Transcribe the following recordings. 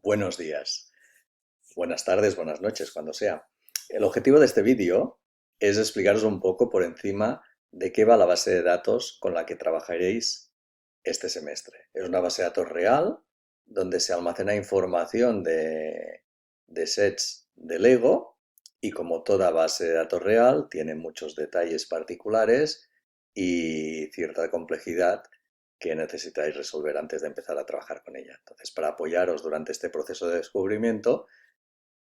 Buenos días, buenas tardes, buenas noches, cuando sea. El objetivo de este vídeo es explicaros un poco por encima de qué va la base de datos con la que trabajaréis este semestre. Es una base de datos real donde se almacena información de sets de Lego y como toda base de datos real tiene muchos detalles particulares y cierta complejidad que necesitáis resolver antes de empezar a trabajar con ella. Entonces, para apoyaros durante este proceso de descubrimiento,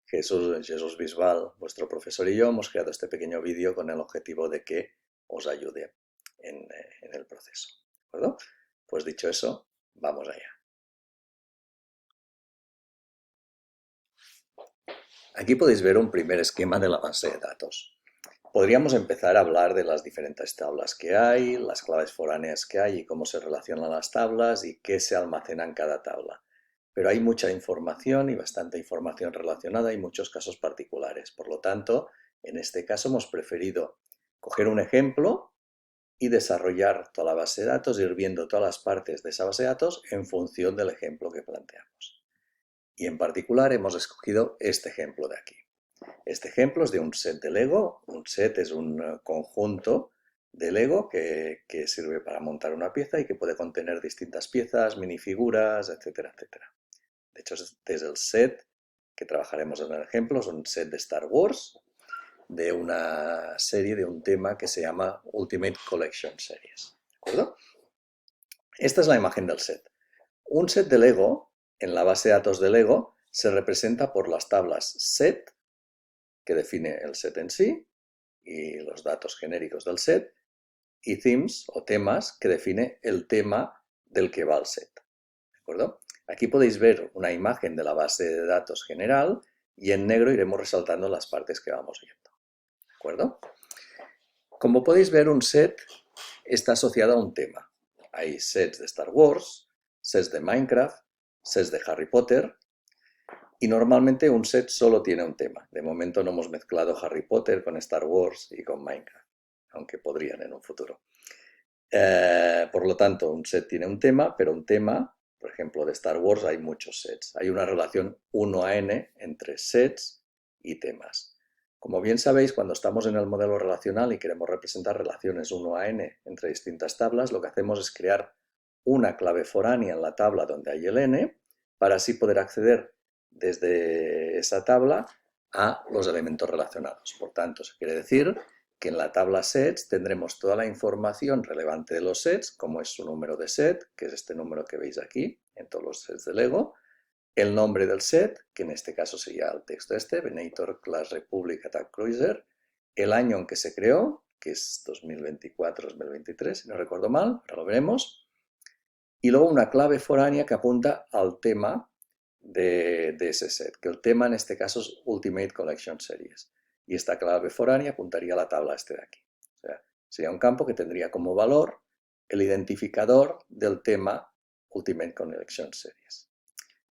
Jesús Bisbal, vuestro profesor y yo, hemos creado este pequeño vídeo con el objetivo de que os ayude en el proceso. ¿De acuerdo? Pues dicho eso, vamos allá. Aquí podéis ver un primer esquema de la base de datos. Podríamos empezar a hablar de las diferentes tablas que hay, las claves foráneas que hay y cómo se relacionan las tablas y qué se almacena en cada tabla. Pero hay mucha información y bastante información relacionada y muchos casos particulares. Por lo tanto, en este caso hemos preferido coger un ejemplo y desarrollar toda la base de datos, ir viendo todas las partes de esa base de datos en función del ejemplo que planteamos. Y en particular hemos escogido este ejemplo de aquí. Este ejemplo es de un set de Lego. Un set es un conjunto de Lego que sirve para montar una pieza y que puede contener distintas piezas, minifiguras, etcétera, etcétera. De hecho, este es el set que trabajaremos en el ejemplo. Es un set de Star Wars, de una serie, de un tema que se llama Ultimate Collection Series. ¿De acuerdo? Esta es la imagen del set. Un set de Lego, en la base de datos de Lego, se representa por las tablas set, que define el set en sí, y los datos genéricos del set, y themes o temas, que define el tema del que va el set. ¿De acuerdo? Aquí podéis ver una imagen de la base de datos general y en negro iremos resaltando las partes que vamos viendo. ¿De acuerdo? Como podéis ver, un set está asociado a un tema. Hay sets de Star Wars, sets de Minecraft, sets de Harry Potter, y normalmente un set solo tiene un tema. De momento no hemos mezclado Harry Potter con Star Wars y con Minecraft, aunque podrían en un futuro. Por lo tanto, un set tiene un tema, pero un tema, por ejemplo, de Star Wars hay muchos sets. Hay una relación 1 a n entre sets y temas. Como bien sabéis, cuando estamos en el modelo relacional y queremos representar relaciones 1 a n entre distintas tablas, lo que hacemos es crear una clave foránea en la tabla donde hay el n, para así poder acceder desde esa tabla a los elementos relacionados. Por tanto, se quiere decir que en la tabla sets tendremos toda la información relevante de los sets, como es su número de set, que es este número que veis aquí, en todos los sets de Lego, el nombre del set, que en este caso sería el texto este, Venator Class Republic Attack Cruiser, el año en que se creó, que es 2024-2023, si no recuerdo mal, ahora lo veremos, y luego una clave foránea que apunta al tema de ese set, que el tema en este caso es Ultimate Collection Series. Y esta clave foránea apuntaría a la tabla este de aquí. O sea, sería un campo que tendría como valor el identificador del tema Ultimate Collection Series.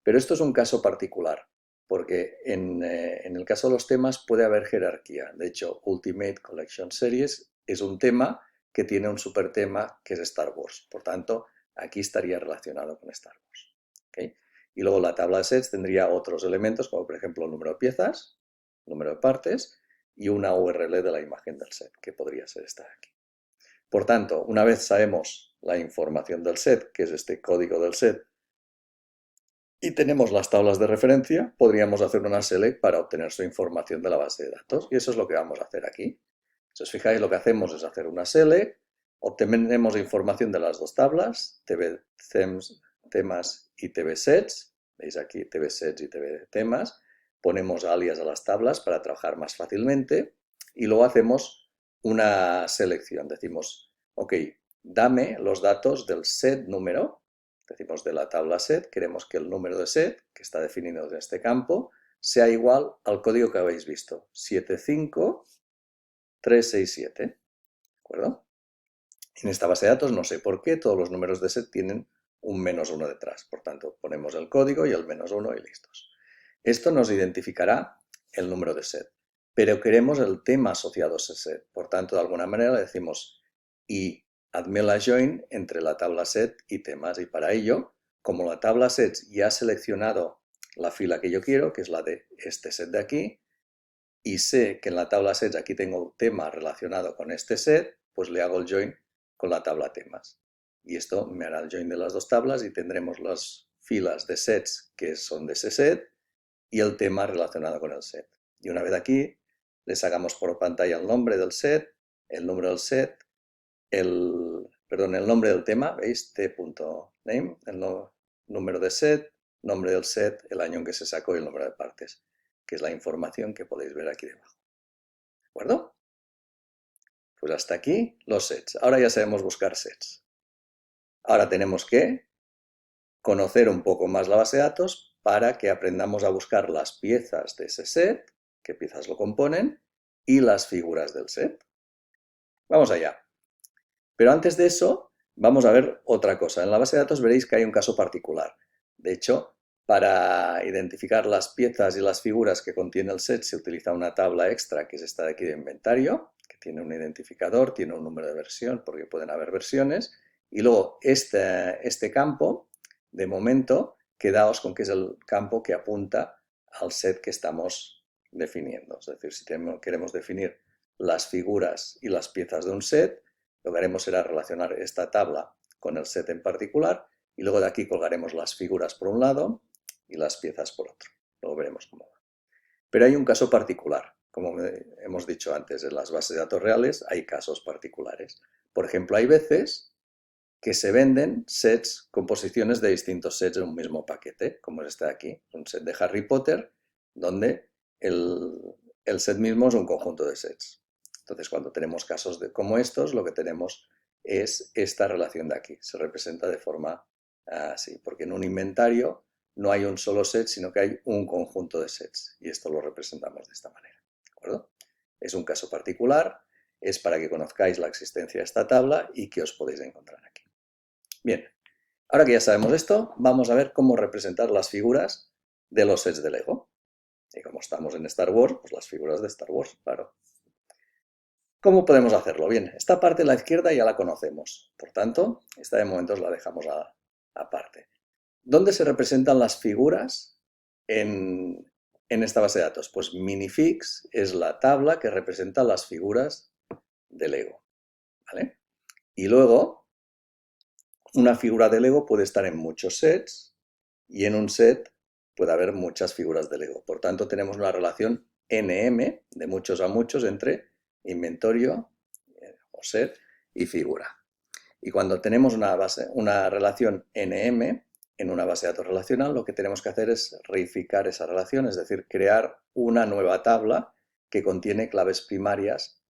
Pero esto es un caso particular, porque en el caso de los temas puede haber jerarquía. De hecho, Ultimate Collection Series es un tema que tiene un supertema que es Star Wars. Por tanto, aquí estaría relacionado con Star Wars. ¿Okay? Y luego la tabla de sets tendría otros elementos, como por ejemplo el número de piezas, número de partes y una URL de la imagen del set, que podría ser esta de aquí. Por tanto, una vez sabemos la información del set, que es este código del set, y tenemos las tablas de referencia, podríamos hacer una select para obtener su información de la base de datos. Y eso es lo que vamos a hacer aquí. Si os fijáis, lo que hacemos es hacer una select, obtenemos información de las dos tablas, TV temas y TV sets. Veis aquí TV sets y TV temas. Ponemos alias a las tablas para trabajar más fácilmente y luego hacemos una selección. Decimos, ok, dame los datos del set número. Decimos de la tabla set, queremos que el número de set, que está definido en este campo, sea igual al código que habéis visto, 75367. ¿De acuerdo? En esta base de datos, no sé por qué, todos los números de set tienen un -1 detrás. Por tanto, ponemos el código y el -1 y listos. Esto nos identificará el número de set, pero queremos el tema asociado a ese set. Por tanto, de alguna manera le decimos y hazme la join entre la tabla set y temas. Y para ello, como la tabla sets ya ha seleccionado la fila que yo quiero, que es la de este set de aquí, y sé que en la tabla sets aquí tengo tema relacionado con este set, pues le hago el join con la tabla temas. Y esto me hará el join de las dos tablas y tendremos las filas de sets que son de ese set y el tema relacionado con el set. Y una vez aquí, le sacamos por pantalla el nombre del set, el número del set, el nombre del tema, ¿veis? T.name, el número de set, nombre del set, el año en que se sacó y el número de partes, que es la información que podéis ver aquí debajo. ¿De acuerdo? Pues hasta aquí los sets. Ahora ya sabemos buscar sets. Ahora tenemos que conocer un poco más la base de datos para que aprendamos a buscar las piezas de ese set, qué piezas lo componen, y las figuras del set. Vamos allá. Pero antes de eso, vamos a ver otra cosa. En la base de datos veréis que hay un caso particular. De hecho, para identificar las piezas y las figuras que contiene el set se utiliza una tabla extra, que es esta de aquí de inventario, que tiene un identificador, tiene un número de versión, porque pueden haber versiones, y luego este campo, de momento, quedaos con que es el campo que apunta al set que estamos definiendo. Es decir, si queremos definir las figuras y las piezas de un set, lo que haremos será relacionar esta tabla con el set en particular y luego de aquí colgaremos las figuras por un lado y las piezas por otro. Luego veremos cómo va. Pero hay un caso particular. Como hemos dicho antes, en las bases de datos reales hay casos particulares. Por ejemplo, hay veces que se venden sets, composiciones de distintos sets en un mismo paquete, como es este de aquí, un set de Harry Potter, donde el set mismo es un conjunto de sets. Entonces, cuando tenemos casos como estos, lo que tenemos es esta relación de aquí. Se representa de forma así, porque en un inventario no hay un solo set, sino que hay un conjunto de sets. Y esto lo representamos de esta manera. ¿De acuerdo? Es un caso particular, es para que conozcáis la existencia de esta tabla y que os podéis encontrar aquí. Bien, ahora que ya sabemos esto, vamos a ver cómo representar las figuras de los sets de Lego. Y como estamos en Star Wars, pues las figuras de Star Wars, claro. ¿Cómo podemos hacerlo? Bien, esta parte de la izquierda ya la conocemos, por tanto, esta de momento la dejamos aparte. ¿Dónde se representan las figuras en esta base de datos? Pues minifix es la tabla que representa las figuras de Lego, ¿vale? Y luego, una figura de Lego puede estar en muchos sets y en un set puede haber muchas figuras de Lego. Por tanto, tenemos una relación NM, de muchos a muchos, entre inventario o set y figura. Y cuando tenemos una relación NM en una base de datos relacional, lo que tenemos que hacer es reificar esa relación, es decir, crear una nueva tabla que contiene claves primarias,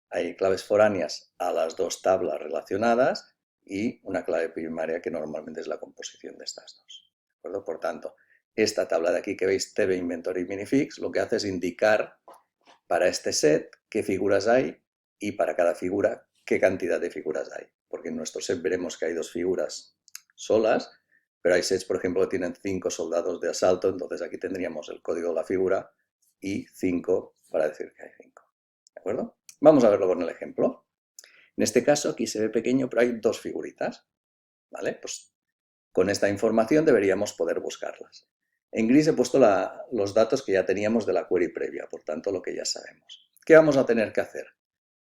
hay claves foráneas a las dos tablas relacionadas y una clave primaria que normalmente es la composición de estas dos. ¿De acuerdo? Por tanto, esta tabla de aquí que veis, TV Inventory Minifix, lo que hace es indicar para este set qué figuras hay y para cada figura qué cantidad de figuras hay. Porque en nuestro set veremos que hay dos figuras solas, pero hay sets, por ejemplo, que tienen 5 soldados de asalto, entonces aquí tendríamos el código de la figura y 5 para decir que hay 5. ¿De acuerdo? Vamos a verlo con el ejemplo. En este caso aquí se ve pequeño, pero hay dos figuritas. ¿Vale? Pues con esta información deberíamos poder buscarlas. En gris he puesto los datos que ya teníamos de la query previa, por tanto lo que ya sabemos. ¿Qué vamos a tener que hacer?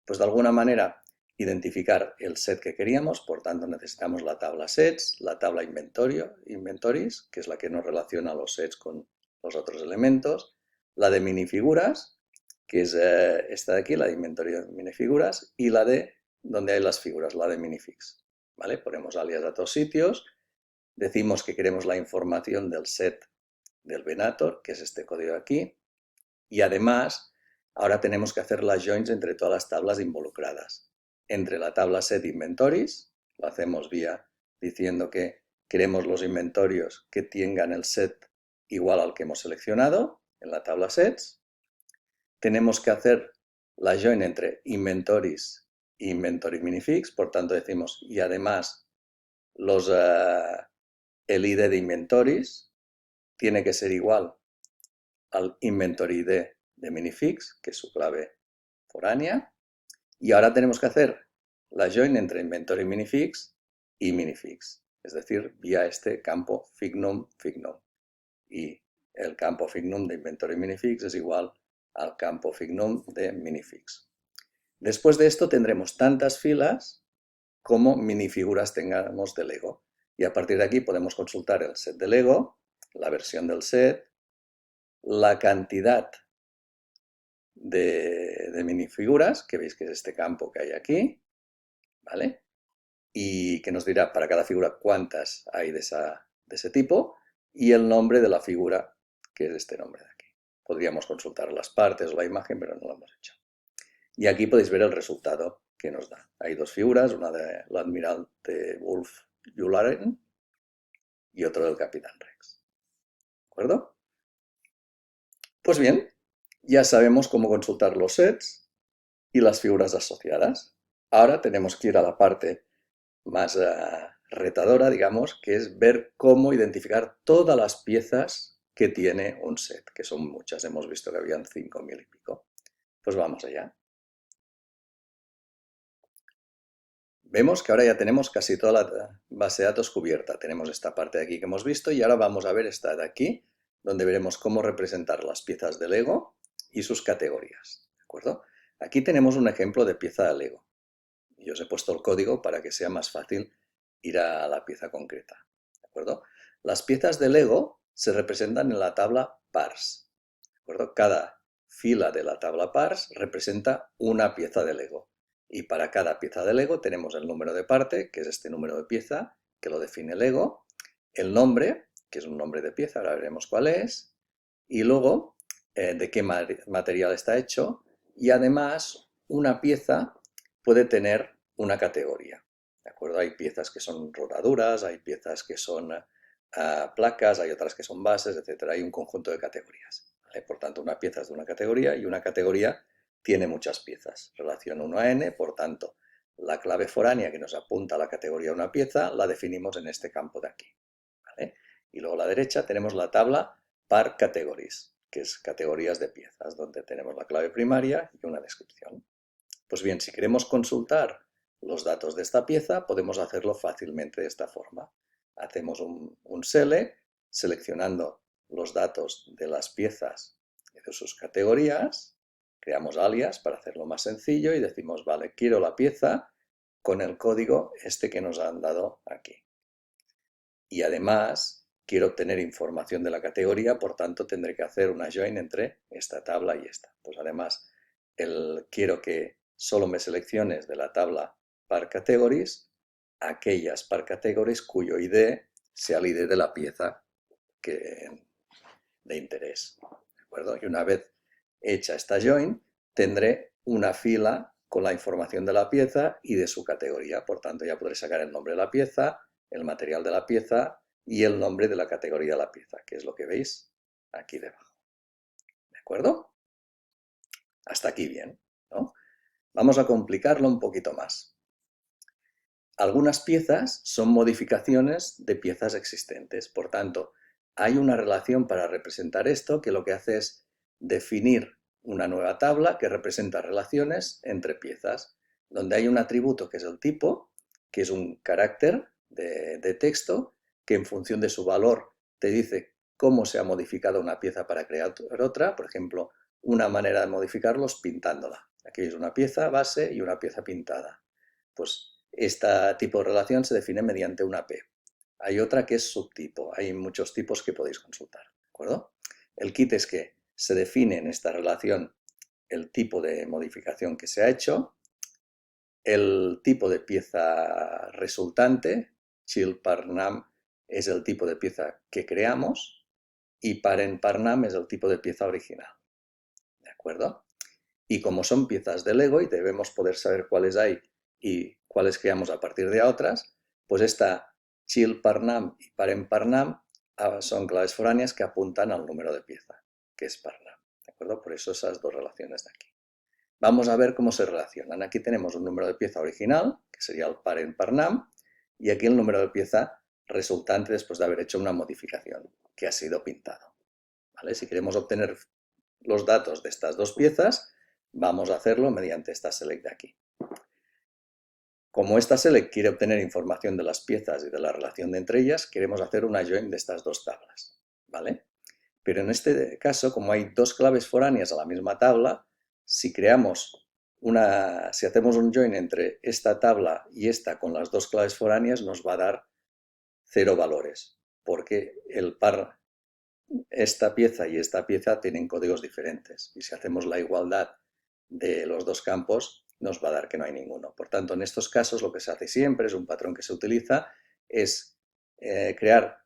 Pues de alguna manera identificar el set que queríamos, por tanto necesitamos la tabla sets, la tabla inventories, que es la que nos relaciona los sets con los otros elementos, la de minifiguras, que es esta de aquí, la de inventario de minifiguras, y la de donde hay las figuras, la de minifix. ¿Vale? Ponemos alias a todos sitios, decimos que queremos la información del set del Venator, que es este código de aquí, y además ahora tenemos que hacer las joins entre todas las tablas involucradas. Entre la tabla set inventories, lo hacemos diciendo que queremos los inventorios que tengan el set igual al que hemos seleccionado en la tabla sets. Tenemos que hacer la join entre inventories e inventory minifix, por tanto decimos y además el ID de inventories tiene que ser igual al inventory ID de minifix, que es su clave foránea. Y ahora tenemos que hacer la join entre inventory minifix y minifix, es decir, vía este campo fignum. Y el campo fignum de inventory minifix es igual al campo fignum de minifix. Después de esto tendremos tantas filas como minifiguras tengamos de Lego. Y a partir de aquí podemos consultar el set de Lego, la versión del set, la cantidad de minifiguras, que veis que es este campo que hay aquí, ¿vale? Y que nos dirá para cada figura cuántas hay de ese tipo, y el nombre de la figura, que es este nombre de aquí. Podríamos consultar las partes o la imagen, pero no lo hemos hecho. Y aquí podéis ver el resultado que nos da. Hay dos figuras, una del almirante Wolf Yularen y otro del capitán Rex. ¿De acuerdo? Pues bien, ya sabemos cómo consultar los sets y las figuras asociadas. Ahora tenemos que ir a la parte más retadora, digamos, que es ver cómo identificar todas las piezas que tiene un set, que son muchas. Hemos visto que habían 5.000 y pico. Pues vamos allá. Vemos que ahora ya tenemos casi toda la base de datos cubierta. Tenemos esta parte de aquí que hemos visto y ahora vamos a ver esta de aquí, donde veremos cómo representar las piezas de Lego y sus categorías. ¿De acuerdo? Aquí tenemos un ejemplo de pieza de Lego. Y os he puesto el código para que sea más fácil ir a la pieza concreta. ¿De acuerdo? Las piezas de Lego se representan en la tabla Parse. ¿De acuerdo? Cada fila de la tabla Parse representa una pieza de Lego. Y para cada pieza de Lego tenemos el número de parte, que es este número de pieza, que lo define Lego, el nombre, que es un nombre de pieza, ahora veremos cuál es, y luego de qué material está hecho, y además una pieza puede tener una categoría. ¿De acuerdo? Hay piezas que son rodaduras, hay piezas que son placas, hay otras que son bases, etc. Hay un conjunto de categorías. ¿Vale? Por tanto, una pieza es de una categoría y una categoría tiene muchas piezas. Relación 1 a n, por tanto, la clave foránea que nos apunta a la categoría de una pieza la definimos en este campo de aquí. ¿Vale? Y luego a la derecha tenemos la tabla par categories, que es categorías de piezas, donde tenemos la clave primaria y una descripción. Pues bien, si queremos consultar los datos de esta pieza, podemos hacerlo fácilmente de esta forma. Hacemos un select, seleccionando los datos de las piezas y de sus categorías, creamos alias para hacerlo más sencillo y decimos, vale, quiero la pieza con el código este que nos han dado aquí. Y además, quiero obtener información de la categoría, por tanto tendré que hacer una join entre esta tabla y esta. Pues además, quiero que solo me selecciones de la tabla par categories aquellas par categories cuyo ID sea el ID de la pieza de interés. ¿De acuerdo? Y una vez hecha esta join, tendré una fila con la información de la pieza y de su categoría. Por tanto, ya podré sacar el nombre de la pieza, el material de la pieza y el nombre de la categoría de la pieza, que es lo que veis aquí debajo. ¿De acuerdo? Hasta aquí bien, ¿no? Vamos a complicarlo un poquito más. Algunas piezas son modificaciones de piezas existentes. Por tanto, hay una relación para representar esto que lo que hace es definir una nueva tabla que representa relaciones entre piezas, donde hay un atributo que es el tipo, que es un carácter de texto, que en función de su valor te dice cómo se ha modificado una pieza para crear otra. Por ejemplo, una manera de modificarlo es pintándola. Aquí es una pieza base y una pieza pintada. Pues este tipo de relación se define mediante una P. Hay otra que es subtipo. Hay muchos tipos que podéis consultar. ¿De acuerdo? El kit es que se define en esta relación el tipo de modificación que se ha hecho, el tipo de pieza resultante, child parnam es el tipo de pieza que creamos y parent parnam es el tipo de pieza original. ¿De acuerdo? Y como son piezas de Lego y debemos poder saber cuáles hay y cuáles creamos a partir de otras, pues esta child parnam y parent parnam son claves foráneas que apuntan al número de pieza, que es parnam. ¿De acuerdo? Por eso esas dos relaciones de aquí. Vamos a ver cómo se relacionan. Aquí tenemos un número de pieza original, que sería el parent parnam, y aquí el número de pieza resultante después de haber hecho una modificación, que ha sido pintado. ¿Vale? Si queremos obtener los datos de estas dos piezas, vamos a hacerlo mediante esta select de aquí. Como esta select quiere obtener información de las piezas y de la relación de entre ellas, queremos hacer una join de estas dos tablas, ¿vale? Pero en este caso, como hay dos claves foráneas a la misma tabla, si hacemos un join entre esta tabla y esta con las dos claves foráneas, nos va a dar 0 valores, porque esta pieza y esta pieza tienen códigos diferentes. Y si hacemos la igualdad de los dos campos, nos va a dar que no hay ninguno. Por tanto, en estos casos lo que se hace siempre, es un patrón que se utiliza, es crear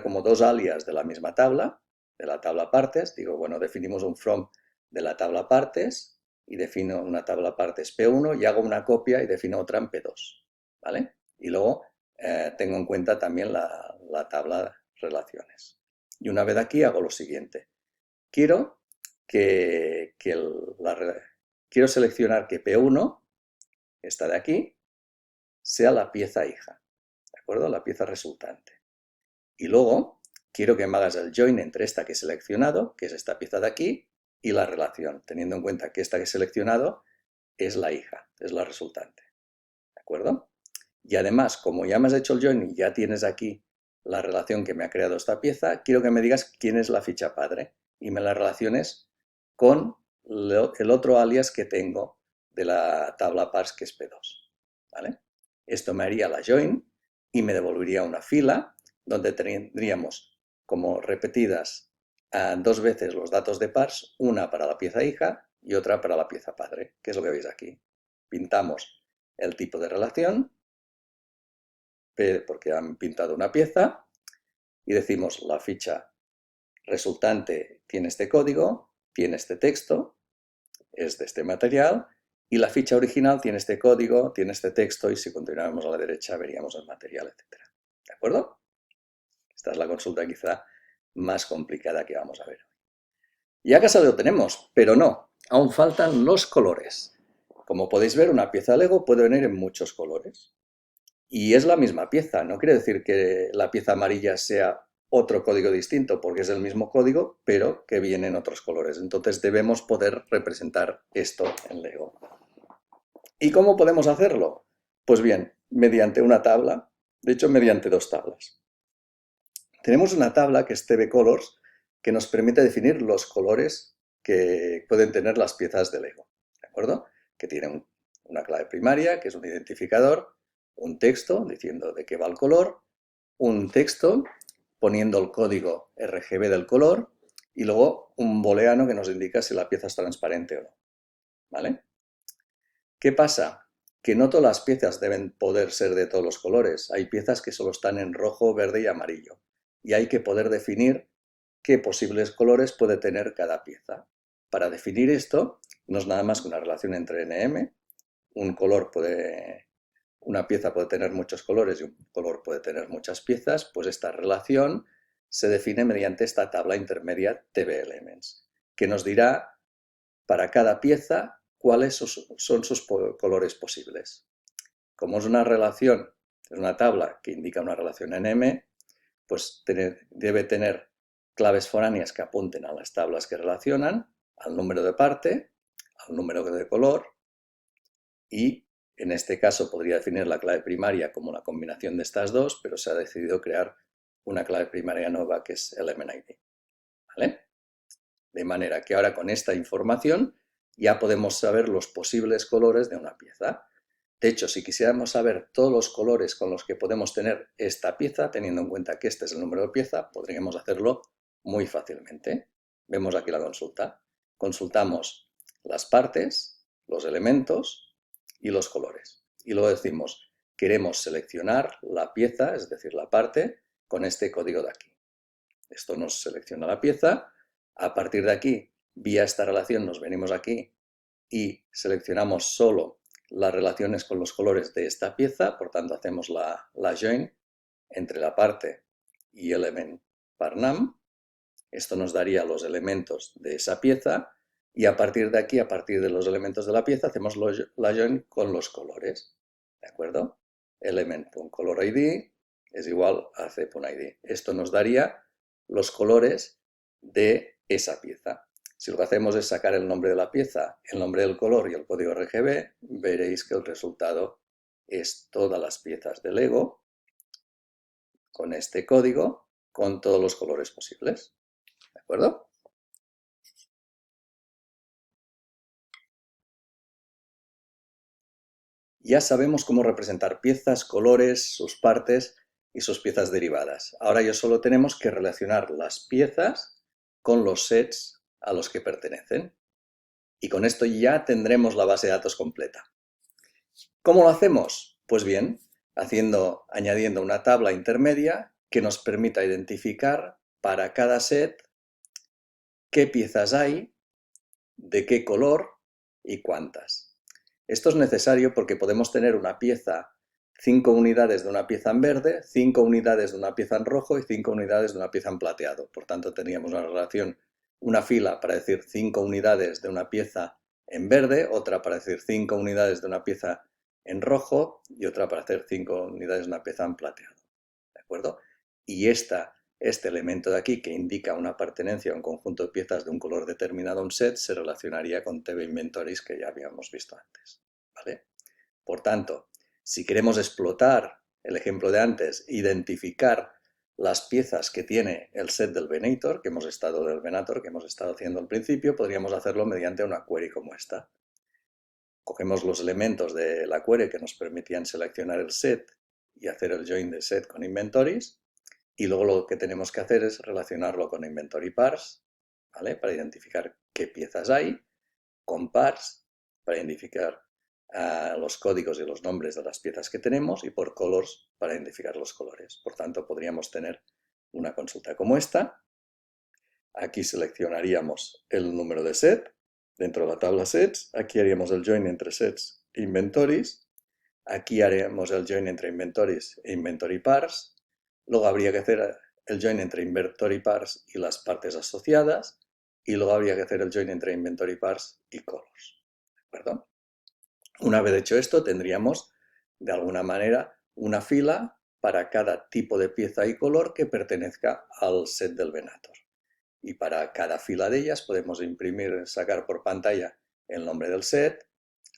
como dos alias de la misma tabla, de la tabla partes. Digo, bueno, definimos un from de la tabla partes y defino una tabla partes P1 y hago una copia y defino otra en P2, ¿vale? Y luego tengo en cuenta también la tabla relaciones. Y una vez aquí hago lo siguiente. Quiero seleccionar que P1, esta de aquí, sea la pieza hija, ¿de acuerdo? La pieza resultante. Y luego quiero que me hagas el join entre esta que he seleccionado, que es esta pieza de aquí, y la relación, teniendo en cuenta que esta que he seleccionado es la hija, es la resultante, ¿de acuerdo? Y además, como ya me has hecho el join y ya tienes aquí la relación que me ha creado esta pieza, quiero que me digas quién es la ficha padre y me la relaciones con el otro alias que tengo de la tabla pars, que es P2, ¿vale? Esto me haría la join y me devolvería una fila donde tendríamos como repetidas dos veces los datos de pars, una para la pieza hija y otra para la pieza padre, que es lo que veis aquí. Pintamos el tipo de relación, P porque han pintado una pieza, y decimos la ficha resultante tiene este código, tiene este texto, es de este material, y la ficha original tiene este código, tiene este texto, y si continuáramos a la derecha veríamos el material, etc. ¿De acuerdo? Esta es la consulta quizá más complicada que vamos a ver. Ya casi lo tenemos, pero no, aún faltan los colores. Como podéis ver, una pieza Lego puede venir en muchos colores. Y es la misma pieza, no quiere decir que la pieza amarilla sea otro código distinto, porque es el mismo código, pero que viene en otros colores. Entonces debemos poder representar esto en Lego. ¿Y cómo podemos hacerlo? Pues bien, mediante una tabla, de hecho mediante dos tablas. Tenemos una tabla que es TB Colors, que nos permite definir los colores que pueden tener las piezas de Lego, ¿de acuerdo? Que tiene una clave primaria, que es un identificador, un texto diciendo de qué va el color, un texto poniendo el código RGB del color y luego un booleano que nos indica si la pieza es transparente o no, ¿vale? ¿Qué pasa? Que no todas las piezas deben poder ser de todos los colores. Hay piezas que solo están en rojo, verde y amarillo. Y hay que poder definir qué posibles colores puede tener cada pieza. Para definir esto, no es nada más que una relación entre NM. Una pieza puede tener muchos colores y un color puede tener muchas piezas, pues esta relación se define mediante esta tabla intermedia TB_Elements, que nos dirá para cada pieza cuáles son sus colores posibles. Como es una relación, es una tabla que indica una relación en M, pues debe tener claves foráneas que apunten a las tablas que relacionan, al número de parte, al número de color, y en este caso podría definir la clave primaria como la combinación de estas dos, pero se ha decidido crear una clave primaria nueva que es Element ID, ¿vale? De manera que ahora con esta información ya podemos saber los posibles colores de una pieza. De hecho, si quisiéramos saber todos los colores con los que podemos tener esta pieza, teniendo en cuenta que este es el número de pieza, podríamos hacerlo muy fácilmente. Vemos aquí la consulta. Consultamos las partes, los elementos y los colores. Y luego decimos, queremos seleccionar la pieza, es decir, la parte, con este código de aquí. Esto nos selecciona la pieza. A partir de aquí, vía esta relación, nos venimos aquí y seleccionamos solo las relaciones con los colores de esta pieza, por tanto hacemos la join entre la parte y element parnam. Esto nos daría los elementos de esa pieza y a partir de aquí, a partir de los elementos de la pieza, hacemos la join con los colores, ¿de acuerdo? Element.colorID es igual a c.id. Esto nos daría los colores de esa pieza. Si lo que hacemos es sacar el nombre de la pieza, el nombre del color y el código RGB, veréis que el resultado es todas las piezas de Lego con este código, con todos los colores posibles. ¿De acuerdo? Ya sabemos cómo representar piezas, colores, sus partes y sus piezas derivadas. Ahora ya solo tenemos que relacionar las piezas con los sets a los que pertenecen. Y con esto ya tendremos la base de datos completa. ¿Cómo lo hacemos? Pues bien, añadiendo una tabla intermedia que nos permita identificar para cada set qué piezas hay, de qué color y cuántas. Esto es necesario porque podemos tener una pieza, 5 unidades de una pieza en verde, 5 unidades de una pieza en rojo y 5 unidades de una pieza en plateado. Por tanto, teníamos una relación, una fila para decir 5 unidades de una pieza en verde, otra para decir 5 unidades de una pieza en rojo y otra para hacer 5 unidades de una pieza en plateado. ¿De acuerdo? Y este elemento de aquí, que indica una pertenencia a un conjunto de piezas de un color determinado a un set, se relacionaría con TV Inventories que ya habíamos visto antes. ¿Vale? Por tanto, si queremos explotar el ejemplo de antes, identificar las piezas que tiene el set del Venator, que hemos estado haciendo al principio, podríamos hacerlo mediante una query como esta. Cogemos los elementos de la query que nos permitían seleccionar el set y hacer el join de set con inventories, y luego lo que tenemos que hacer es relacionarlo con inventory parse, ¿vale? Para identificar qué piezas hay, con parse para identificar los códigos y los nombres de las piezas que tenemos, y por colors para identificar los colores. Por tanto, podríamos tener una consulta como esta. Aquí seleccionaríamos el número de set dentro de la tabla sets. Aquí haríamos el join entre sets e inventories. Aquí haremos el join entre inventories e inventory parse. Luego habría que hacer el join entre inventory parse y las partes asociadas. Y luego habría que hacer el join entre inventory parse y colors. ¿De acuerdo? Una vez hecho esto, tendríamos de alguna manera una fila para cada tipo de pieza y color que pertenezca al set del Venator. Y para cada fila de ellas podemos imprimir, sacar por pantalla el nombre del set,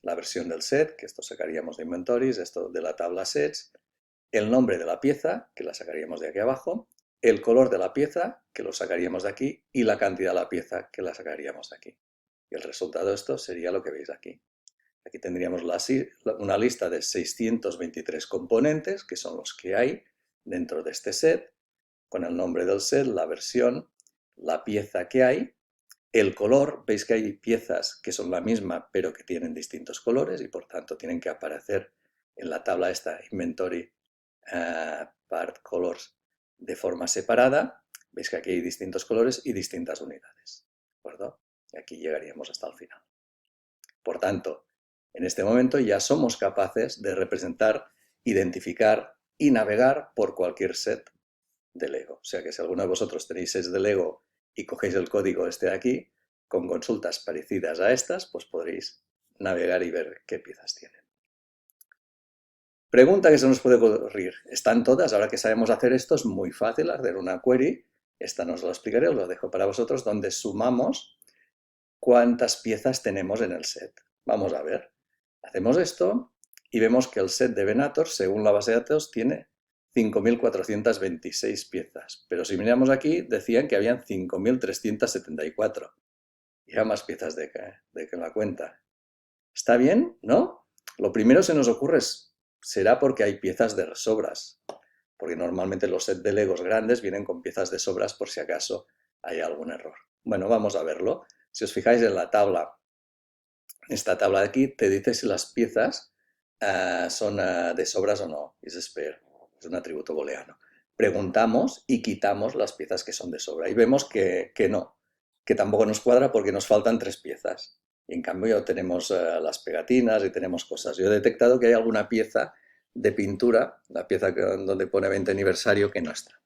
la versión del set, que esto sacaríamos de inventories, esto de la tabla sets, el nombre de la pieza, que la sacaríamos de aquí abajo, el color de la pieza, que lo sacaríamos de aquí, y la cantidad de la pieza, que la sacaríamos de aquí. Y el resultado de esto sería lo que veis aquí. Aquí tendríamos una lista de 623 componentes, que son los que hay dentro de este set, con el nombre del set, la versión, la pieza que hay, el color. Veis que hay piezas que son la misma, pero que tienen distintos colores y por tanto tienen que aparecer en la tabla esta Inventory Part Colors de forma separada. Veis que aquí hay distintos colores y distintas unidades. ¿De acuerdo? Y aquí llegaríamos hasta el final. Por tanto, en este momento ya somos capaces de representar, identificar y navegar por cualquier set de Lego. O sea que si alguno de vosotros tenéis sets de Lego y cogéis el código este de aquí, con consultas parecidas a estas, pues podréis navegar y ver qué piezas tienen. Pregunta que se nos puede ocurrir. ¿Están todas? Ahora que sabemos hacer esto, es muy fácil hacer una query. Esta no os lo explicaré, os lo dejo para vosotros, donde sumamos cuántas piezas tenemos en el set. Vamos a ver. Hacemos esto y vemos que el set de Venator, según la base de datos, tiene 5.426 piezas. Pero si miramos aquí, decían que habían 5.374. Y hay más piezas de que la cuenta. ¿Está bien? ¿No? Lo primero que se nos ocurre es, será porque hay piezas de sobras. Porque normalmente los sets de Legos grandes vienen con piezas de sobras por si acaso hay algún error. Bueno, vamos a verlo. Si os fijáis en la tabla, esta tabla de aquí te dice si las piezas son de sobras o no. Es spare, es un atributo booleano. Preguntamos y quitamos las piezas que son de sobra. Y vemos que no, que tampoco nos cuadra porque nos faltan 3 piezas. Y en cambio ya tenemos las pegatinas y tenemos cosas. Yo he detectado que hay alguna pieza de pintura, la pieza donde pone 20 aniversario, que no está.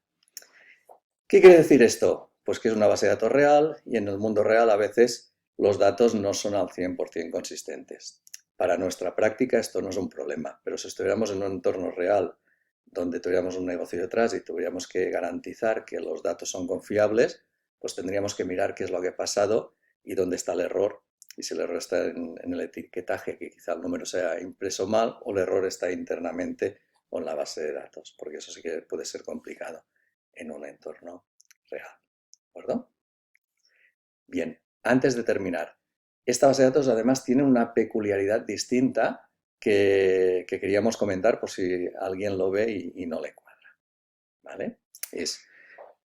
¿Qué quiere decir esto? Pues que es una base de datos real y en el mundo real a veces los datos no son al 100% consistentes. Para nuestra práctica esto no es un problema, pero si estuviéramos en un entorno real donde tuviéramos un negocio detrás y tuviéramos que garantizar que los datos son confiables, pues tendríamos que mirar qué es lo que ha pasado y dónde está el error. Y si el error está en el etiquetaje, que quizá el número sea impreso mal, o el error está internamente o en la base de datos, porque eso sí que puede ser complicado en un entorno real. ¿De acuerdo? Bien, antes de terminar, esta base de datos además tiene una peculiaridad distinta que queríamos comentar por si alguien lo ve y no le cuadra, ¿vale?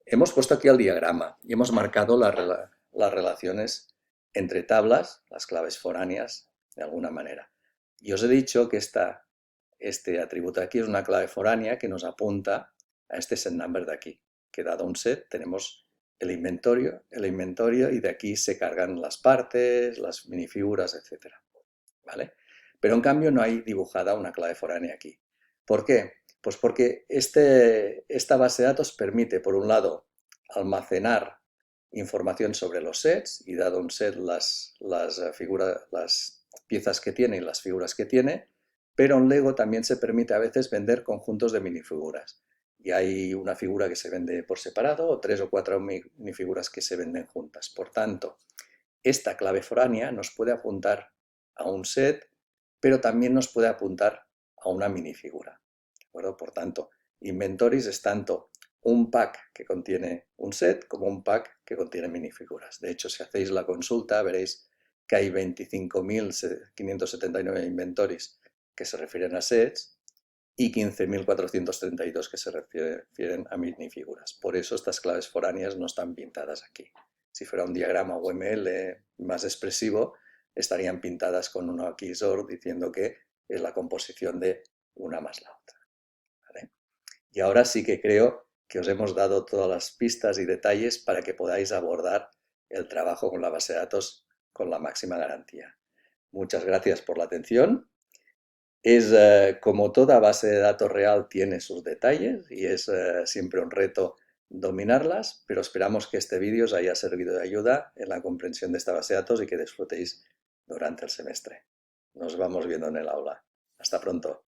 Hemos puesto aquí el diagrama y hemos marcado las relaciones entre tablas, las claves foráneas, de alguna manera. Y os he dicho que este atributo de aquí es una clave foránea que nos apunta a este set number de aquí, que dado un set tenemos el inventario y de aquí se cargan las partes, las minifiguras, etc. ¿Vale? Pero en cambio no hay dibujada una clave foránea aquí. ¿Por qué? Pues porque esta base de datos permite, por un lado, almacenar información sobre los sets y dado un set las piezas que tiene y las figuras que tiene, pero en Lego también se permite a veces vender conjuntos de minifiguras. Y hay una figura que se vende por separado o 3 o 4 minifiguras que se venden juntas. Por tanto, esta clave foránea nos puede apuntar a un set, pero también nos puede apuntar a una minifigura. ¿De acuerdo? Por tanto, Inventories es tanto un pack que contiene un set como un pack que contiene minifiguras. De hecho, si hacéis la consulta veréis que hay 25.579 inventories que se refieren a sets y 15.432 que se refieren a minifiguras. Por eso estas claves foráneas no están pintadas aquí. Si fuera un diagrama UML más expresivo, estarían pintadas con una XOR diciendo que es la composición de una más la otra. ¿Vale? Y ahora sí que creo que os hemos dado todas las pistas y detalles para que podáis abordar el trabajo con la base de datos con la máxima garantía. Muchas gracias por la atención. Como toda base de datos real tiene sus detalles y es siempre un reto dominarlas, pero esperamos que este vídeo os haya servido de ayuda en la comprensión de esta base de datos y que disfrutéis durante el semestre. Nos vamos viendo en el aula. Hasta pronto.